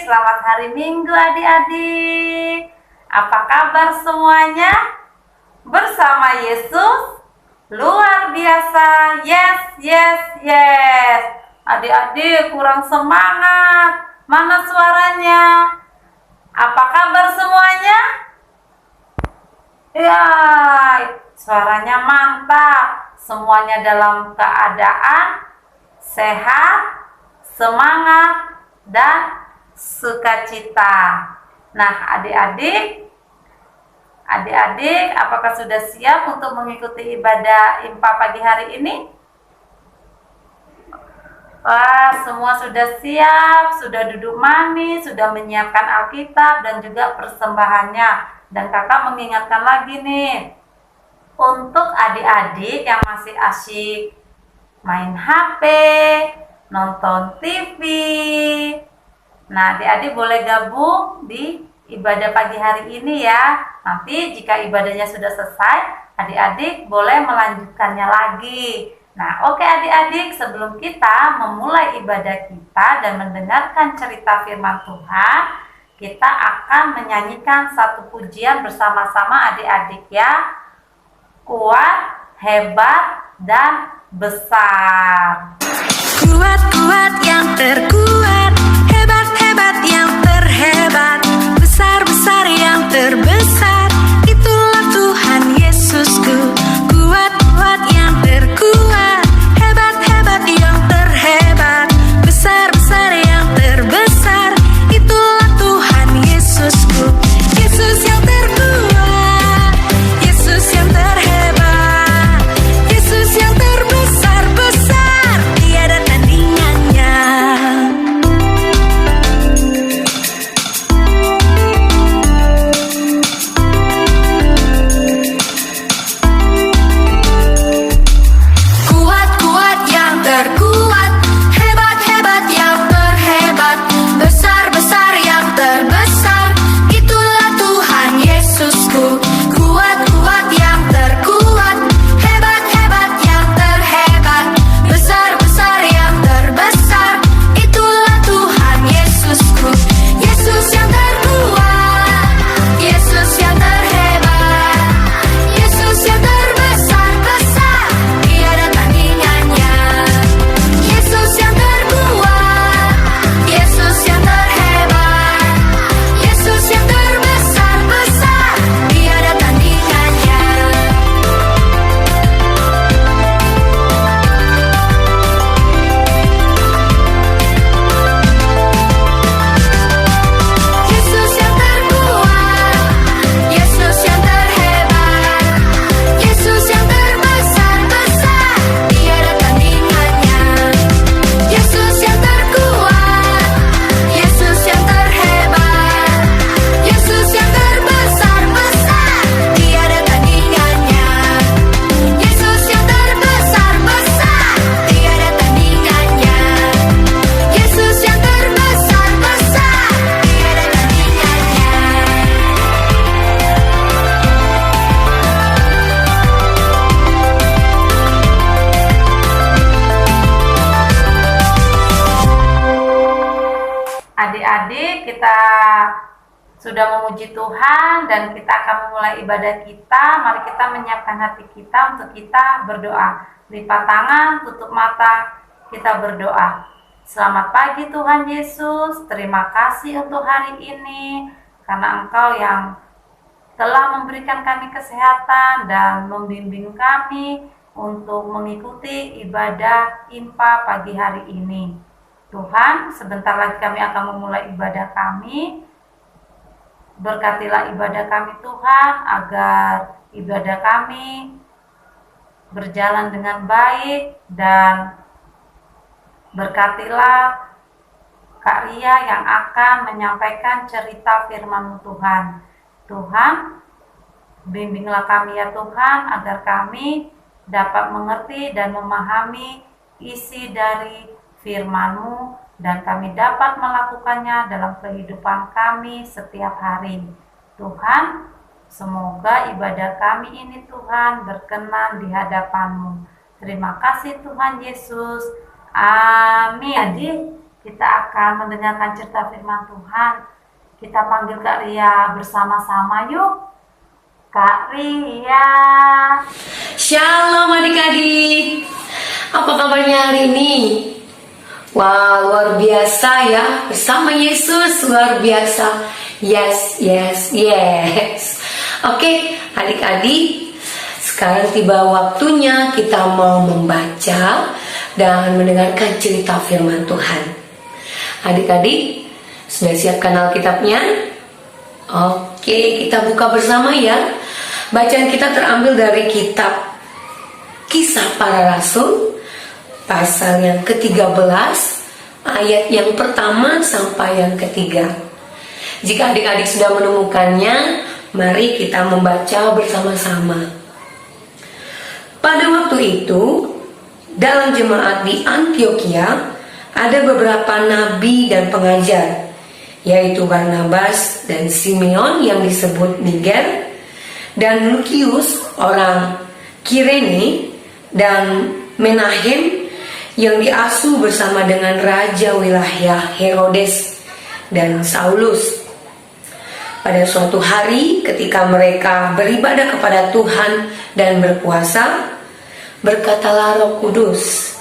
selamat hari Minggu adik-adik. Apa kabar semuanya? Bersama Yesus luar biasa. Yes, yes, yes. Adik-adik kurang semangat. Mana suaranya? Apa kabar semuanya? Ya, suaranya mantap. Semuanya dalam keadaan sehat, semangat, dan sukacita. Nah, adik-adik, apakah sudah siap untuk mengikuti ibadah IMPA pagi hari ini? Wah, semua sudah siap, sudah duduk manis, sudah menyiapkan Alkitab dan juga persembahannya. Dan kakak mengingatkan lagi nih, untuk adik-adik yang masih asyik main HP, nonton TV. Nah, adik-adik boleh gabung di ibadah pagi hari ini ya. Nanti jika ibadahnya sudah selesai, adik-adik boleh melanjutkannya lagi. Nah, oke adik-adik, sebelum kita memulai ibadah kita dan mendengarkan cerita firman Tuhan, kita akan menyanyikan satu pujian bersama-sama adik-adik ya. Kuat, hebat, dan besar. Kuat-kuat yang terkuat, hebat-hebat yang terhebat, besar-besar yang terbesar, itulah Tuhan Yesusku. Kuat-kuat yang terkuat, hebat-hebat yang terhebat, besar-besar yang terbesar, itulah Tuhan Yesusku. Yesus yang terkuat, Yesus yang terhebat, Yesus yang terbesar-besar, tiada tandingannya. Kuat-kuat yang terkuat, hebat-hebat yang terhebat, besar-besar yang terbesar, itulah Tuhan Yesusku. Kuat-kuat yang terkuat, hebat-hebat yang terhebat, besar-besar yang terbesar, itulah Tuhan Yesusku. Yesus yang terkuat, Yesus yang terhebat, Yesus yang terbesar-besar, tiada tandingannya. Yesus yang terkuat, Yesus yang terhebat, Yesus yang terbesar-besar, tiada tandingannya. Yesus yang terkuat, Yesus yang terhebat, Yesus yang terbesar-besar, tiada tandingannya. Yesus yang terkuat, Yesus yang terhebat, Yesus yang terbesar-besar, tiada tandingannya. Yesus yang terbesar-besar, tiada tandingannya. Yesus yang terbesar-besar, tiada Adik-adik, kita sudah memuji Tuhan dan kita akan memulai ibadah kita. Mari kita menyiapkan hati kita untuk kita berdoa. Lipat tangan, tutup mata, kita berdoa. Selamat pagi Tuhan Yesus, terima kasih untuk hari ini, karena Engkau yang telah memberikan kami kesehatan dan membimbing kami untuk mengikuti ibadah IMPA pagi hari ini. Tuhan, sebentar lagi kami akan memulai ibadah kami. Berkatilah ibadah kami Tuhan, agar ibadah kami berjalan dengan baik, dan berkatilah Kak Ria yang akan menyampaikan cerita firman Tuhan. Tuhan, bimbinglah kami ya Tuhan, agar kami dapat mengerti dan memahami isi dari firman-Mu, dan kami dapat melakukannya dalam kehidupan kami setiap hari. Tuhan, semoga ibadah kami ini Tuhan berkenan di hadapan-Mu. Terima kasih Tuhan Yesus. Amin. Adik, kita akan mendengarkan cerita firman Tuhan. Kita panggil Kak Ria bersama-sama yuk. Kak Ria. Shalom adik-adik. Apa kabarnya hari ini? Wah, luar biasa ya. Bersama Yesus luar biasa. Yes. Oke, adik-adik, sekarang tiba waktunya kita mau membaca dan mendengarkan cerita firman Tuhan. Adik-adik, sudah siapkan Alkitabnya? Oke, kita buka bersama ya. Bacaan kita terambil dari kitab Kisah Para Rasul, pasal yang ke-13, ayat yang pertama sampai yang ketiga. Jika adik-adik sudah menemukannya, mari kita membaca bersama-sama. Pada waktu itu, dalam jemaat di Antioquia, ada beberapa nabi dan pengajar, yaitu Barnabas dan Simeon yang disebut Niger, dan Lukius orang Kirene, dan Menahem yang diasuh bersama dengan Raja wilayah Herodes dan Saulus. Pada suatu hari ketika mereka beribadah kepada Tuhan dan berpuasa, berkatalah Roh Kudus,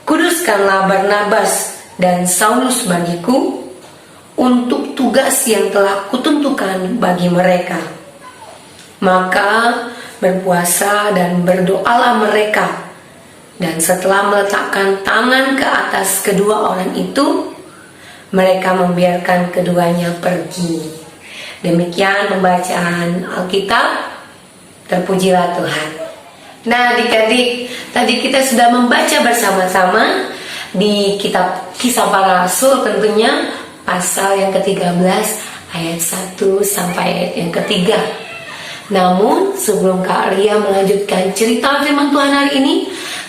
"Kuduskanlah Barnabas dan Saulus bagiku untuk tugas yang telah kutentukan bagi mereka." Maka berpuasa dan berdoalah mereka, dan setelah meletakkan tangan ke atas kedua orang itu, mereka membiarkan keduanya pergi. Demikian pembacaan Alkitab. Terpujilah Tuhan. Nah adik-adik, tadi kita sudah membaca bersama-sama di kitab Kisah Para Rasul, tentunya pasal yang ke-13 ayat 1 sampai ayat yang ketiga. Namun sebelum Kak Ria melanjutkan cerita firman Tuhan hari ini,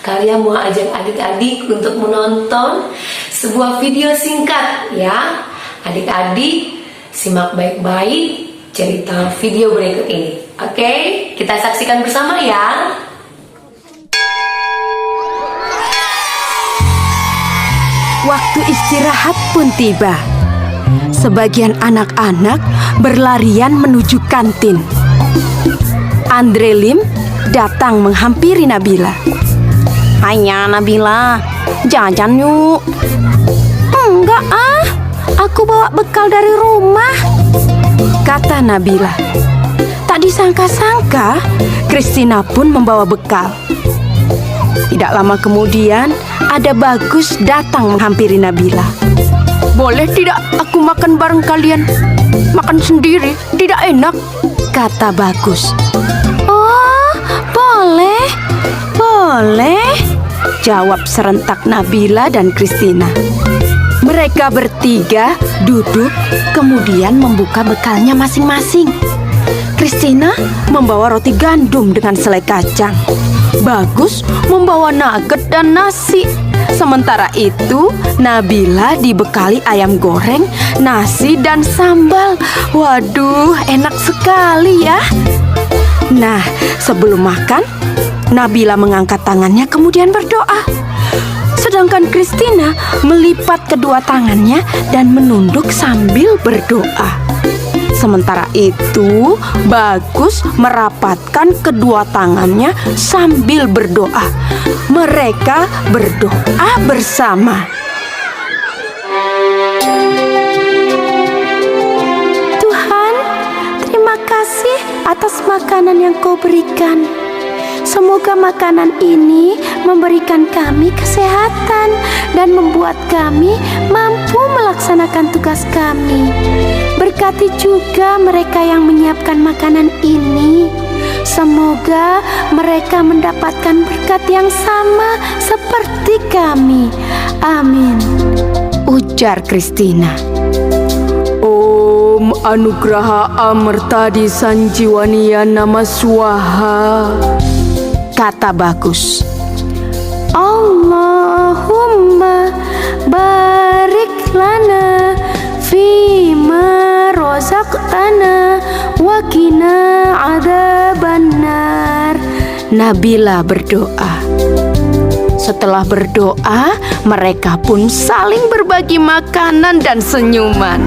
Kak Ria mau ajak adik-adik untuk menonton sebuah video singkat ya. Adik-adik simak baik-baik cerita video berikut ini. Oke, kita saksikan bersama ya. Waktu istirahat pun tiba. Sebagian anak-anak berlarian menuju kantin. Andre Lim datang menghampiri Nabila. "Ayah Nabila, jajan yuk." "Enggak ah, aku bawa bekal dari rumah," kata Nabila. Tak disangka-sangka, Christina pun membawa bekal. Tidak lama kemudian, ada Bagus datang menghampiri Nabila. "Boleh tidak aku makan bareng kalian? Makan sendiri tidak enak," kata Bagus. "Oh, boleh, boleh," jawab serentak Nabila dan Christina. Mereka bertiga duduk, kemudian membuka bekalnya masing-masing. Christina membawa roti gandum dengan selai kacang. Bagus membawa nugget dan nasi. Sementara itu, Nabila dibekali ayam goreng, nasi dan sambal. Waduh, enak sekali ya. Nah, sebelum makan, Nabila mengangkat tangannya kemudian berdoa. Sedangkan Christina melipat kedua tangannya dan menunduk sambil berdoa. Sementara itu, Bagus merapatkan kedua tangannya sambil berdoa. Mereka berdoa bersama. "Tuhan, terima kasih atas makanan yang Kau berikan. Semoga makanan ini memberikan kami kesehatan dan membuat kami mampu melaksanakan tugas kami. Berkati juga mereka yang menyiapkan makanan ini. Semoga mereka mendapatkan berkat yang sama seperti kami. Amin," ujar Christina. "Om Anugraha Amartadi Sanjiwaniya Nama Swaha," kata Bagus. "Allahumma barik lana fima rozaqtana wa qina adzabannar." Nabila berdoa. Setelah berdoa, Mereka pun saling berbagi makanan dan senyuman.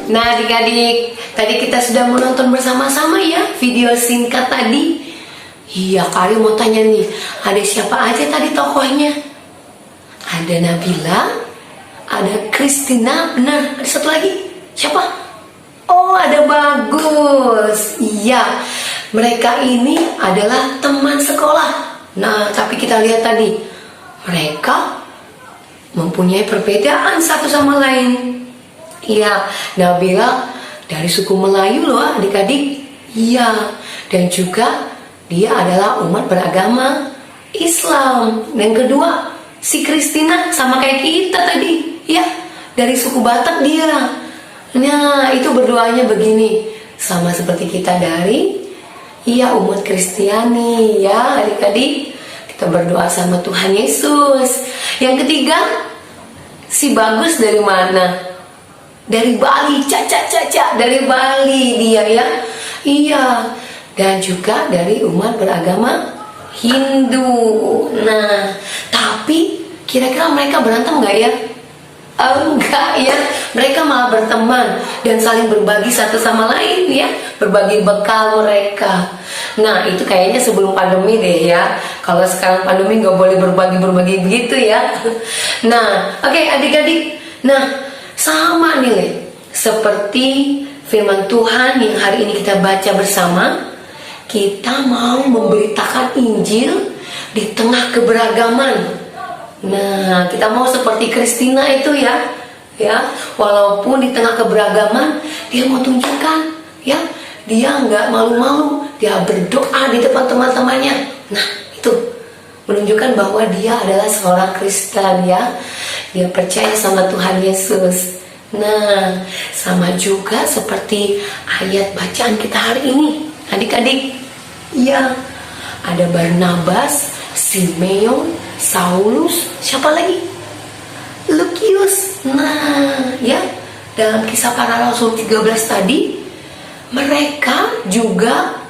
Nah adik-adik, tadi kita sudah menonton bersama-sama ya video singkat tadi. Iya, Kari mau tanya nih, ada siapa aja tadi tokohnya? Ada Nabila, ada Christina, benar, ada satu lagi, siapa? Oh, ada Bagus. Iya, mereka ini adalah teman sekolah. Nah, tapi kita lihat tadi, mereka mempunyai perbedaan satu sama lain. Iya, Nabila dari suku Melayu loh adik-adik. Iya, dan juga dia adalah umat beragama Islam. Dan kedua, si Christina sama kayak kita tadi. Ya, dari suku Batak dia. Nah, itu berdoanya begini, sama seperti kita dari umat Kristiani ya adik-adik. Kita berdoa sama Tuhan Yesus. Yang ketiga, si Bagus dari mana? Dari Bali, caca, dari Bali dia ya. Iya, dan juga dari umat beragama Hindu. Nah, tapi kira-kira mereka berantem nggak ya? Enggak ya, mereka malah berteman dan saling berbagi satu sama lain ya, berbagi bekal mereka. Nah, itu kayaknya sebelum pandemi deh ya. Kalau sekarang pandemi nggak boleh berbagi begitu ya. Nah, oke adik-adik. Nah, sama nih Le, seperti firman Tuhan yang hari ini kita baca bersama. Kita mau memberitakan Injil di tengah keberagaman. Nah, kita mau seperti Christina itu ya, walaupun di tengah keberagaman dia mau tunjukkan, ya, dia nggak malu-malu, dia berdoa di depan teman-temannya. Nah, itu menunjukkan bahwa dia adalah seorang Kristen ya, dia percaya sama Tuhan Yesus. Nah, sama juga seperti ayat bacaan kita hari ini, adik-adik. Ya, ada Barnabas, Simeon, Saulus, siapa lagi? Lukius. Nah, ya, dalam Kisah Para Rasul 13 tadi, mereka juga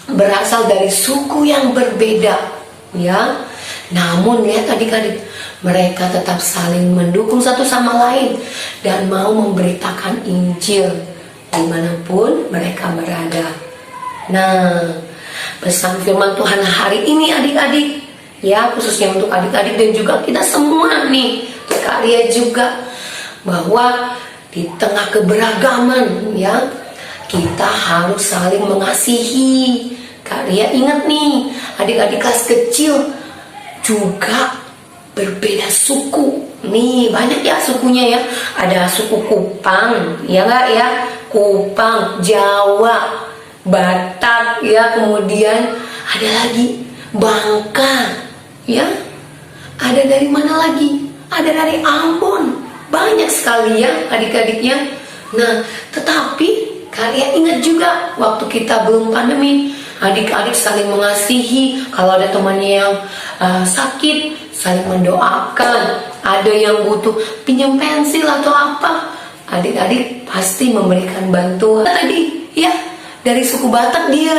berasal dari suku yang berbeda, ya. Namun lihat adik-adik, mereka tetap saling mendukung satu sama lain dan mau memberitakan Injil dimanapun mereka berada. Nah, pesan firman Tuhan hari ini adik-adik, ya, khususnya untuk adik-adik dan juga kita semua nih, untuk kalian juga, bahwa di tengah keberagaman ya, kita harus saling mengasihi. Kalian ingat nih, adik-adik kelas kecil juga berbeda suku. Nih, banyak ya sukunya ya. Ada suku Kupang, ya enggak ya? Kupang, Jawa, Batak ya, kemudian ada lagi Bangka ya. Ada dari mana lagi? Ada dari Ambon. Banyak sekali ya adik-adiknya. Nah, tetapi kalian ingat juga waktu kita belum pandemi, adik-adik saling mengasihi. Kalau ada temannya yang sakit, saling mendoakan. Ada yang butuh pinjam pensil atau apa, adik-adik pasti memberikan bantuan. Tadi ya, dari suku Batak dia.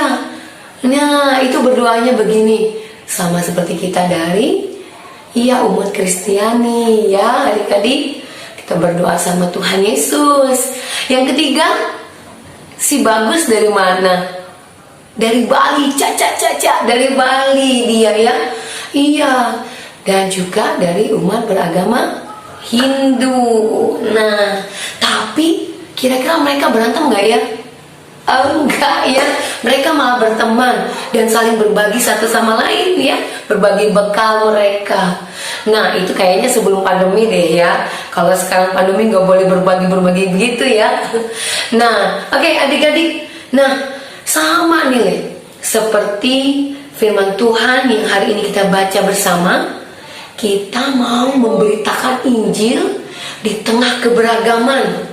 Nah, itu berdoanya begini, sama seperti kita dari umat Kristiani ya adik-adik. Kita berdoa sama Tuhan Yesus. Yang ketiga, si Bagus dari mana? Dari Bali, caca, dari Bali dia ya. Iya, dan juga dari umat beragama Hindu. Nah, tapi kira-kira mereka berantem nggak ya? Enggak ya, mereka malah berteman dan saling berbagi satu sama lain ya, berbagi bekal mereka. Nah, itu kayaknya sebelum pandemi deh ya. Kalau sekarang pandemi nggak boleh berbagi begitu ya. Nah, oke adik-adik. Nah, sama nih Le, seperti firman Tuhan yang hari ini kita baca bersama. Kita mau memberitakan Injil di tengah keberagaman.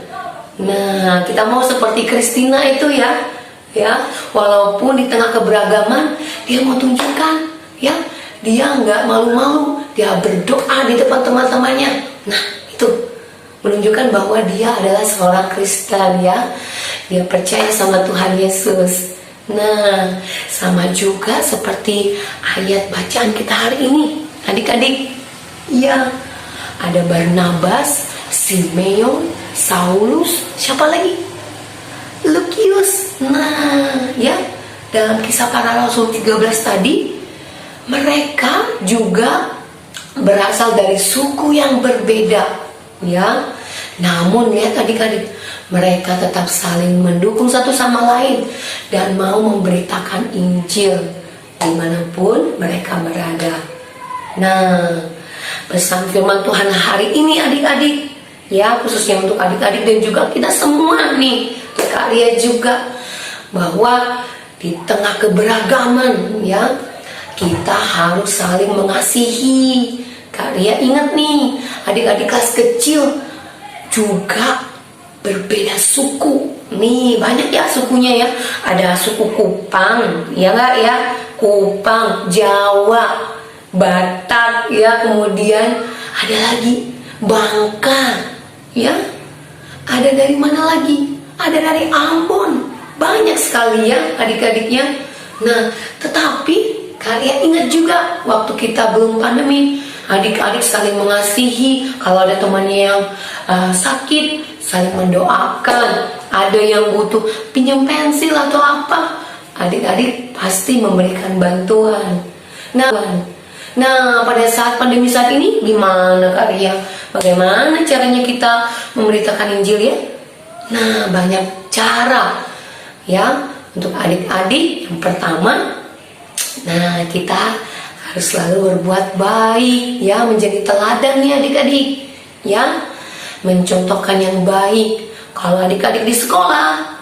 Nah, kita mau seperti Christina itu ya, walaupun di tengah keberagaman dia mau tunjukkan, ya, dia nggak malu-malu, dia berdoa di depan teman-temannya. Nah, itu menunjukkan bahwa dia adalah seorang Kristen ya, dia percaya sama Tuhan Yesus. Nah, sama juga seperti ayat bacaan kita hari ini, adik-adik. Ya, ada Barnabas, Simeon, Saulus, siapa lagi? Lukius. Nah, ya, dalam kisah para rasul 13 tadi, mereka juga berasal dari suku yang berbeda, ya. Namun lihat adik-adik, mereka tetap saling mendukung satu sama lain dan mau memberitakan Injil dimanapun mereka berada. Nah, pesan firman Tuhan hari ini adik-adik, ya, khususnya untuk adik-adik dan juga kita semua nih, karya juga, bahwa di tengah keberagaman, ya, kita harus saling mengasihi. Karya ingat nih, adik-adik kelas kecil juga berbeda suku. Nih banyak ya sukunya ya. Ada suku Kupang, ya nggak ya? Kupang, Jawa, Batak, ya. Kemudian ada lagi Bangka, ya. Ada dari mana lagi? Ada dari Ambon. Banyak sekali ya adik-adiknya. Nah, tetapi kalian ingat juga waktu kita belum pandemi, adik-adik saling mengasihi. Kalau ada temannya yang sakit, saling mendoakan. Ada yang butuh pinjam pensil atau apa, adik-adik pasti memberikan bantuan. Nah, pada saat pandemi saat ini gimana kalian? Bagaimana caranya kita memberitakan Injil ya? Nah, banyak cara ya untuk adik-adik. Yang pertama, nah, kita harus selalu berbuat baik ya, menjadi teladan nih adik-adik ya, mencontohkan yang baik. Kalau adik-adik di sekolah,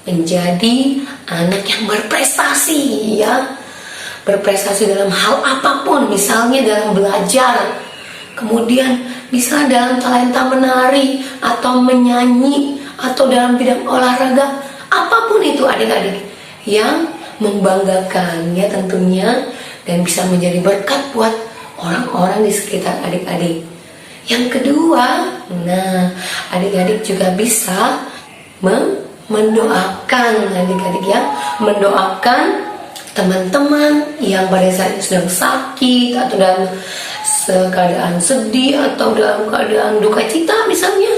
menjadi anak yang berprestasi ya, berprestasi dalam hal apapun, misalnya dalam belajar, kemudian misalnya dalam talenta menari atau menyanyi, atau dalam bidang olahraga, apapun itu adik-adik yang membanggakan ya tentunya, dan bisa menjadi berkat buat orang-orang di sekitar adik-adik. Yang kedua, nah, adik-adik juga bisa mendoakan adik-adik ya, mendoakan teman-teman yang pada saat itu sedang sakit, atau dalam keadaan sedih, atau dalam keadaan duka cita misalnya.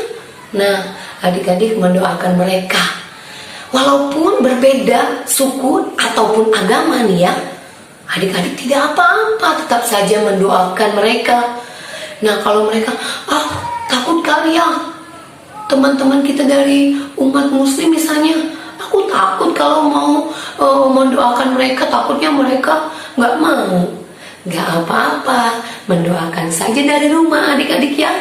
Nah, adik-adik mendoakan mereka. Walaupun berbeda suku ataupun agama nih ya, adik-adik tidak apa-apa, tetap saja mendoakan mereka. Nah, kalau mereka, takut kali ya, teman-teman kita dari umat muslim misalnya, aku takut kalau mau mendoakan mereka, takutnya mereka nggak mau. Nggak apa-apa, mendoakan saja dari rumah adik-adik ya.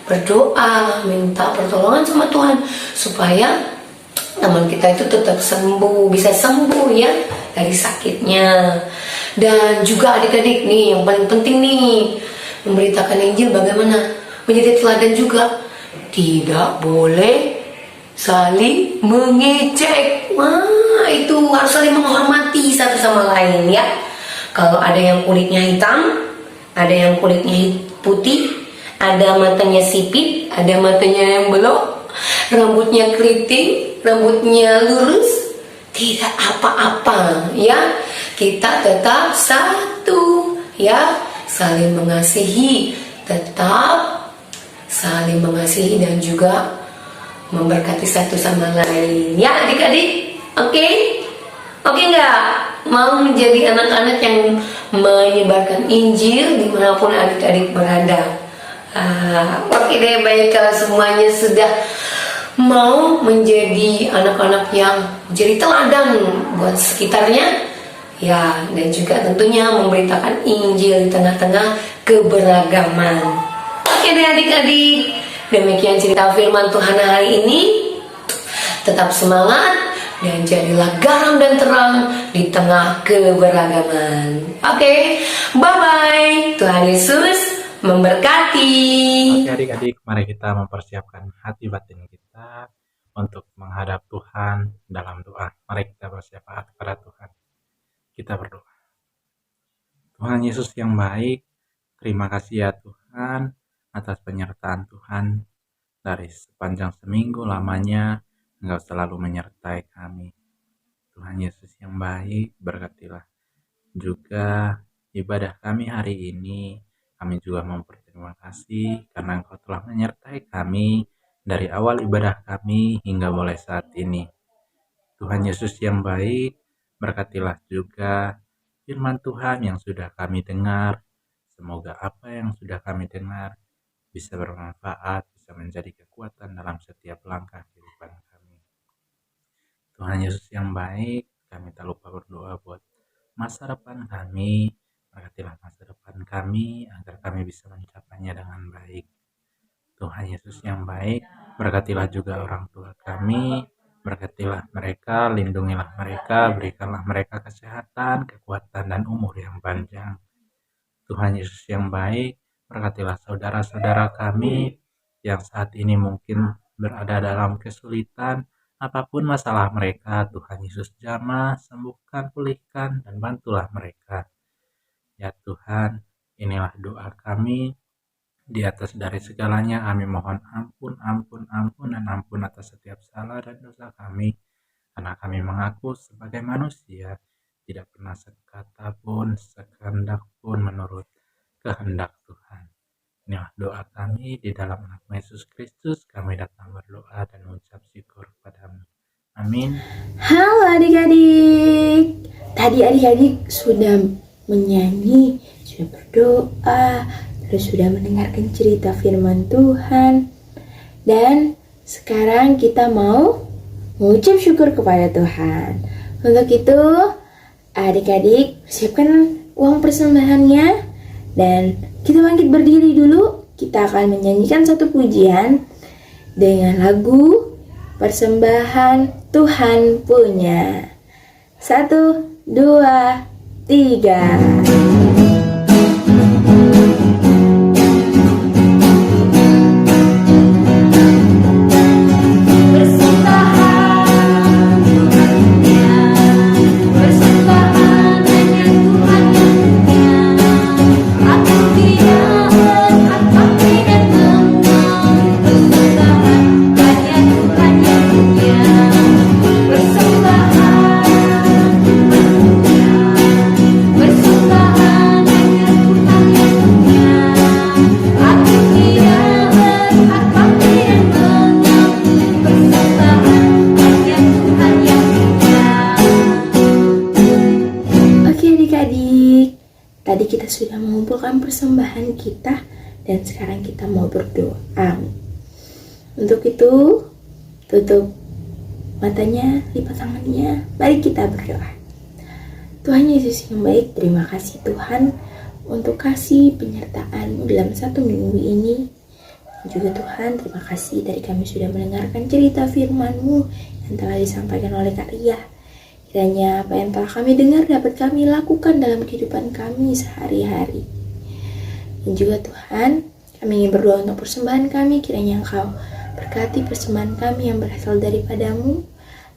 Berdoa, minta pertolongan sama Tuhan supaya teman kita itu tetap sembuh, bisa sembuh ya dari sakitnya. Dan juga adik-adik nih, yang paling penting nih, memberitakan Injil bagaimana? Menjadi teladan juga. Tidak boleh saling mengejek. Wah, itu harus saling menghormati satu sama lain ya. Kalau ada yang kulitnya hitam, ada yang kulitnya putih, ada matanya sipit, ada matanya yang belok, rambutnya keriting, rambutnya lurus, tidak apa-apa ya. Kita tetap satu ya, saling mengasihi, tetap saling mengasihi dan juga memberkati satu sama lain ya adik-adik. Oke nggak? Mau menjadi anak-anak yang menyebarkan Injil dimanapun adik-adik berada. Oke deh, baik, kalau semuanya sudah mau menjadi anak-anak yang menjadi teladan buat sekitarnya ya, dan juga tentunya memberitakan Injil di tengah-tengah keberagaman. Oke deh adik-adik, demikian cerita firman Tuhan hari ini. Tetap semangat dan jadilah garam dan terang di tengah keberagaman. Oke, bye-bye. Tuhan Yesus memberkati. Oke adik-adik, mari kita mempersiapkan hati batin kita untuk menghadap Tuhan dalam doa. Mari kita bersyafaat kepada Tuhan. Kita berdoa. Tuhan Yesus yang baik, terima kasih ya Tuhan atas penyertaan Tuhan dari sepanjang seminggu lamanya. Engkau selalu menyertai kami. Tuhan Tuhan Yesus yang baik, berkatilah juga ibadah kami hari ini. Kami juga mau berterima kasih karena Engkau telah menyertai kami dari awal ibadah kami hingga mulai saat ini. Tuhan Yesus yang baik, berkatilah juga firman Tuhan yang sudah kami dengar. Semoga apa yang sudah kami dengar bisa bermanfaat, bisa menjadi kekuatan dalam setiap langkah kehidupan kami. Tuhan Yesus yang baik, kami tak lupa berdoa buat masa depan kami. Berkatilah masa depan kami agar kami bisa mencapainya dengan baik. Tuhan Yesus yang baik, berkatilah juga orang tua kami. Berkatilah mereka, lindungilah mereka, berikanlah mereka kesehatan, kekuatan, dan umur yang panjang. Tuhan Yesus yang baik, berkatilah saudara-saudara kami yang saat ini mungkin berada dalam kesulitan. Apapun masalah mereka, Tuhan Yesus jamah, sembuhkan, pulihkan, dan bantulah mereka. Ya Tuhan, inilah doa kami. Di atas dari segalanya kami mohon ampun dan ampun atas setiap salah dan dosa kami. Karena kami mengaku sebagai manusia, tidak pernah sekata pun, sekehendak pun menurut kehendak Tuhan. Inilah doa kami di dalam nama Yesus Kristus. Kami datang berdoa dan mengucap syukur kepadamu. Amin. Halo adik-adik. Tadi adik-adik sudah menyanyi, sudah berdoa, terus sudah mendengarkan cerita firman Tuhan. Dan sekarang kita mau mengucap syukur kepada Tuhan. Untuk itu, adik-adik siapkan uang persembahannya. Dan kita bangkit berdiri dulu. Kita akan menyanyikan satu pujian dengan lagu Persembahan Tuhan Punya. 1, 2, 3. Tadi kita sudah mengumpulkan persembahan kita dan sekarang kita mau berdoa. Untuk itu, tutup matanya, lipat tangannya. Mari kita berdoa. Tuhan Yesus yang baik, terima kasih Tuhan untuk kasih penyertaan-Mu dalam 1 minggu ini. Dan juga Tuhan, terima kasih dari kami sudah mendengarkan cerita firman-Mu yang telah disampaikan oleh Kak Ria. Kiranya apa yang telah kami dengar dapat kami lakukan dalam kehidupan kami sehari-hari. Dan juga Tuhan, kami ingin berdoa untuk persembahan kami. Kiranya Engkau berkati persembahan kami yang berasal daripada-Mu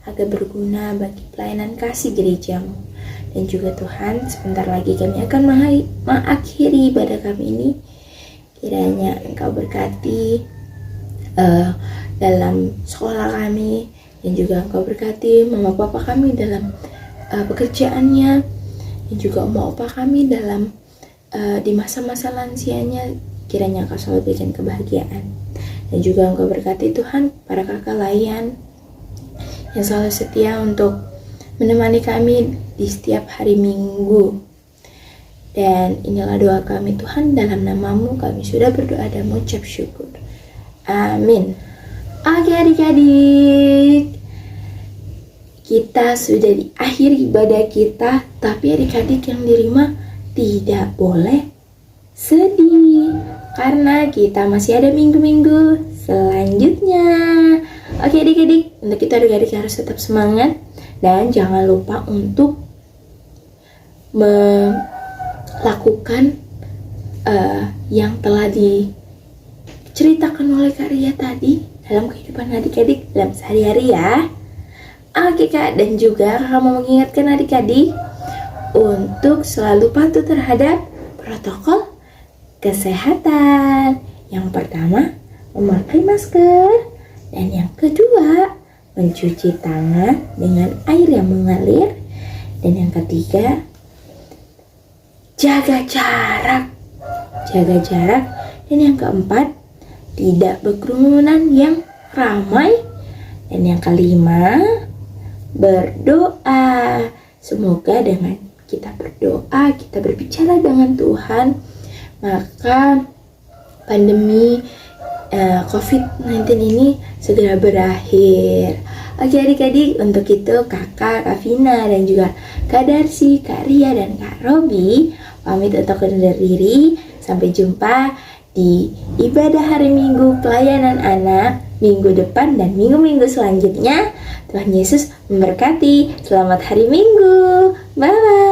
agar berguna bagi pelayanan kasih gereja-Mu. Dan juga Tuhan, sebentar lagi kami akan mengakhiri ibadah kami ini. Kiranya Engkau berkati dalam sekolah kami. Dan juga Engkau berkati mama papa kami dalam pekerjaannya. Dan juga oma opa kami dalam di masa-masa lansianya. Kiranya Engkau selalu berikan kebahagiaan. Dan juga Engkau berkati Tuhan para kakak layan yang selalu setia untuk menemani kami di setiap hari Minggu. Dan inilah doa kami Tuhan, dalam nama-Mu kami sudah berdoa dan mengucap syukur. Amin. Oke adik-adik, kita sudah di akhir ibadah kita, tapi adik-adik yang di rumah tidak boleh sedih karena kita masih ada minggu-minggu selanjutnya. Oke adik-adik, untuk itu adik-adik harus tetap semangat dan jangan lupa untuk melakukan yang telah diceritakan oleh Kak Ria tadi dalam kehidupan adik-adik dalam sehari-hari ya. Oke Kak, dan juga kakak mau mengingatkan adik-adik untuk selalu patuh terhadap protokol kesehatan. Yang pertama, memakai masker. Dan yang kedua, mencuci tangan dengan air yang mengalir. Dan yang ketiga, jaga jarak. Jaga jarak. Dan yang keempat, tidak berkerumunan yang ramai. Dan yang kelima, berdoa. Semoga dengan kita berdoa, kita berbicara dengan Tuhan, maka pandemi COVID-19 ini segera berakhir. Oke adik-adik, untuk itu kakak, Kak Vina, dan juga Kak Darsi, Kak Ria, dan Kak Robi pamit untuk undur diri. Sampai jumpa di ibadah hari Minggu pelayanan anak minggu depan dan minggu-minggu selanjutnya. Tuhan Yesus memberkati. Selamat hari Minggu. Bye-bye.